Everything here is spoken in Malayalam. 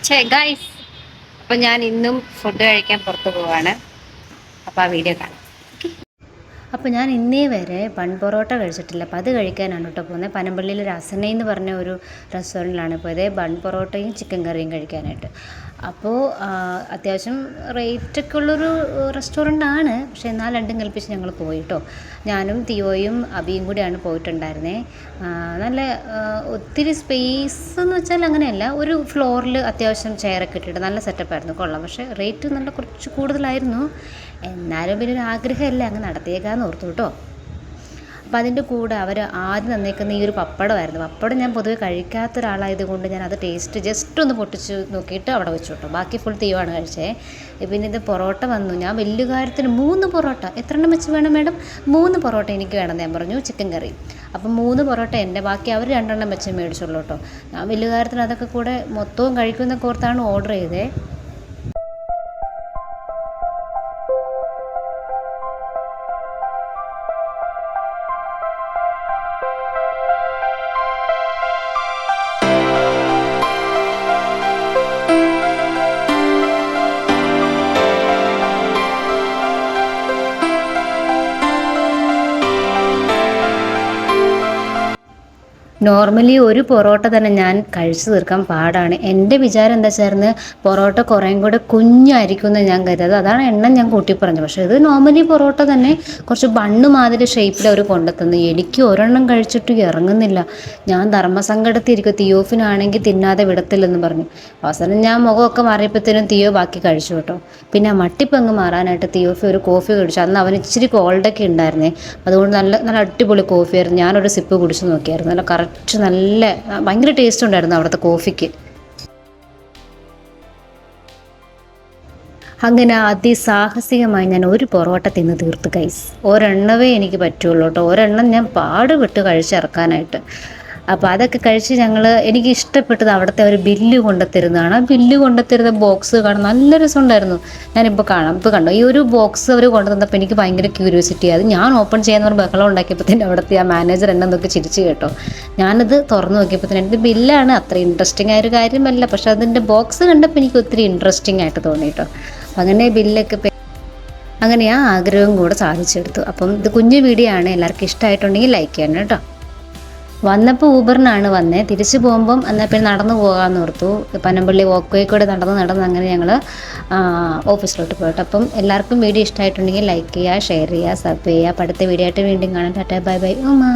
ഗൈസ്, അപ്പോൾ ഞാൻ ഇന്നും ഫുഡ് കഴിക്കാൻ പുറത്ത് പോവാണ്. അപ്പോൾ ആ വീഡിയോ കാണാം. അപ്പോൾ ഞാൻ ഇന്നേ വരെ ബൺ പൊറോട്ട കഴിച്ചിട്ടില്ല. അപ്പോൾ അത് കഴിക്കാനാണ് കേട്ടോ പോകുന്നത്. പനമ്പള്ളിയിൽ രസന എന്ന് പറഞ്ഞ ഒരു റെസ്റ്റോറൻറ്റിലാണ് പോയത് ബൺ പൊറോട്ടയും ചിക്കൻ കറിയും കഴിക്കാനായിട്ട്. അപ്പോൾ അത്യാവശ്യം റേറ്റൊക്കെ ഉള്ളൊരു റെസ്റ്റോറൻ്റാണ്. പക്ഷേ എന്നാൽ രണ്ടും കൽപ്പിച്ച് ഞങ്ങൾ പോയി കേട്ടോ. ഞാനും തിയോയും അബിയും കൂടിയാണ് പോയിട്ടുണ്ടായിരുന്നത്. നല്ല ഒത്തിരി സ്പേസ് എന്ന് വെച്ചാൽ അങ്ങനെയല്ല, ഒരു ഫ്ലോറിൽ അത്യാവശ്യം ചെയറൊക്കെ ഇട്ടിട്ട് നല്ല സെറ്റപ്പായിരുന്നു, കൊള്ളാം. പക്ഷേ റേറ്റ് നല്ല കുറച്ച് കൂടുതലായിരുന്നു. എന്നാലും പിന്നെ ഒരു ആഗ്രഹമല്ലേ, അങ്ങ് നടത്തിയേക്കാന്ന് ഓർത്തു കേട്ടോ. അപ്പോൾ അതിൻ്റെ കൂടെ അവർ ആദ്യം തന്നേക്കുന്ന ഈ ഒരു പപ്പടമായിരുന്നു. പപ്പടം ഞാൻ പൊതുവെ കഴിക്കാത്ത ഒരാളായത് കൊണ്ട് ഞാൻ അത് ടേസ്റ്റ് ജസ്റ്റ് ഒന്ന് പൊട്ടിച്ച് നോക്കിയിട്ട് അവിടെ വെച്ചു കേട്ടോ. ബാക്കി ഫുൾ തീവാണ് കഴിച്ചേ. പിന്നെ ഇത് പൊറോട്ട വന്നു. ഞാൻ വലിയ കാര്യത്തിന് 3 പൊറോട്ട, എത്ര എണ്ണം വെച്ച് വേണം മാഡം? 3 പൊറോട്ട എനിക്ക് വേണം ഞാൻ പറഞ്ഞു, ചിക്കൻ കറി. അപ്പം 3 പൊറോട്ട എൻ്റെ, ബാക്കി അവർ 2 എണ്ണം വെച്ച് മേടിച്ചുള്ളൂ കേട്ടോ. ഞാൻ വലിയ കാര്യത്തിന് അതൊക്കെ കൂടെ മൊത്തവും കഴിക്കുമെന്നൊക്കെ ഓർത്താണ് ഓർഡർ ചെയ്തേ. നോർമലി ഒരു പൊറോട്ട തന്നെ ഞാൻ കഴിച്ചു തീർക്കാൻ പാടാണ്. എൻ്റെ വിചാരം എന്താ വെച്ചായിരുന്നു, പൊറോട്ട കുറേയും കൂടെ കുഞ്ഞായിരിക്കും എന്ന് ഞാൻ കരുതത്. അതാണ് എണ്ണം ഞാൻ കൂട്ടി പറഞ്ഞു. പക്ഷേ ഇത് നോർമലി പൊറോട്ട തന്നെ കുറച്ച് ബണ്ണ് മാതിരി ഷേപ്പിൽ അവർ കൊണ്ടുത്തന്നു. എനിക്ക് ഒരെണ്ണം കഴിച്ചിട്ട് ഇറങ്ങുന്നില്ല. ഞാൻ ധർമ്മസങ്കടത്തിരിക്കും. തിയോഫിനാണെങ്കിൽ തിന്നാതെ വിടത്തില്ലെന്ന് പറഞ്ഞു. അവസാനം ഞാൻ മുഖമൊക്കെ മാറിയപ്പോഴത്തേനും തിയോ ബാക്കി കഴിച്ചു കേട്ടോ. പിന്നെ ആ മട്ടിപ്പങ്ങ് മാറാനായിട്ട് തിയോഫി ഒരു കോഫി കുടിച്ചു. അന്ന് അവന് ഇച്ചിരി കോൾഡൊക്കെ ഉണ്ടായിരുന്നേ, അതുകൊണ്ട് നല്ല നല്ല അടിപൊളി കോഫിയായിരുന്നു. ഞാനൊരു സിപ്പ് കുടിച്ച് നോക്കിയായിരുന്നു. നല്ല കറക്റ്റ്, നല്ല ഭയങ്കര ടേസ്റ്റ് ഉണ്ടായിരുന്നു അവിടുത്തെ കോഫിക്ക്. അങ്ങനെ അതിസാഹസികമായി ഞാൻ ഒരു പൊറോട്ട തിന്ന് തീർത്ത് ഗൈസ്. ഒരെണ്ണവേ എനിക്ക് പറ്റുള്ളൂ കേട്ടോ. ഒരെണ്ണം ഞാൻ പാടുപെട്ട് കഴിച്ചിറക്കാനായിട്ട്. അപ്പോൾ അതൊക്കെ കഴിച്ച് എനിക്ക് ഇഷ്ടപ്പെട്ടത് അവിടുത്തെ ഒരു ബില്ല് കൊണ്ടുത്തരുന്നതാണ്. ആ ബില്ല് കൊണ്ടുത്തരുന്ന ബോക്സ് കാണാൻ നല്ല രസമുണ്ടായിരുന്നു. ഞാനിപ്പോൾ കണ്ടു ഈ ഒരു ബോക്സ് അവർ കൊണ്ടുതന്നപ്പോൾ എനിക്ക് ഭയങ്കര ക്യൂരിയോസിറ്റി. അത് ഞാൻ ഓപ്പൺ ചെയ്യാന്ന് പറഞ്ഞ ബഹളം ഉണ്ടാക്കിയപ്പോൾ തന്നെ അവിടുത്തെ ആ മാനേജർ എന്നെ നോക്കി ചിരിച്ച് കേട്ടോ. ഞാനത് തുറന്നു നോക്കിയപ്പോൾ തന്നെ എൻ്റെ ബില്ലാണ്, അത്ര ഇൻട്രസ്റ്റിംഗ് ആയൊരു കാര്യമല്ല. പക്ഷെ അതിൻ്റെ ബോക്സ് കണ്ടപ്പോൾ എനിക്ക് ഒത്തിരി ഇൻട്രസ്റ്റിംഗ് ആയിട്ട് തോന്നി കേട്ടോ. അങ്ങനെ ബില്ലൊക്കെ അങ്ങനെ ആ ആഗ്രഹം കൂടെ സാധിച്ചെടുത്തു. അപ്പം ഇത് കുഞ്ഞു വീഡിയോ ആണ്. എല്ലാവർക്കും ഇഷ്ടമായിട്ടുണ്ടെങ്കിൽ ലൈക്ക് ചെയ്യണം കേട്ടോ. വന്നപ്പോൾ ഊബറിനാണ് വന്നത്. തിരിച്ചു പോകുമ്പം എന്നാൽ പിന്നെ നടന്നു പോകാമെന്ന് ഓർത്തു. പനമ്പള്ളി വോക്ക് വേ കൂടെ നടന്ന് അങ്ങനെ ഞങ്ങൾ ഓഫീസിലോട്ട് പോയിട്ട്. അപ്പം എല്ലാവർക്കും വീഡിയോ ഇഷ്ടമായിട്ടുണ്ടെങ്കിൽ ലൈക്ക് ചെയ്യുക, ഷെയർ ചെയ്യുക, സബ് ചെയ്യുക. അടുത്ത വീഡിയോ ആയിട്ട് വീണ്ടും കാണാം. ടാറ്റാ, ബൈ ബൈ, ഉമ്മാ.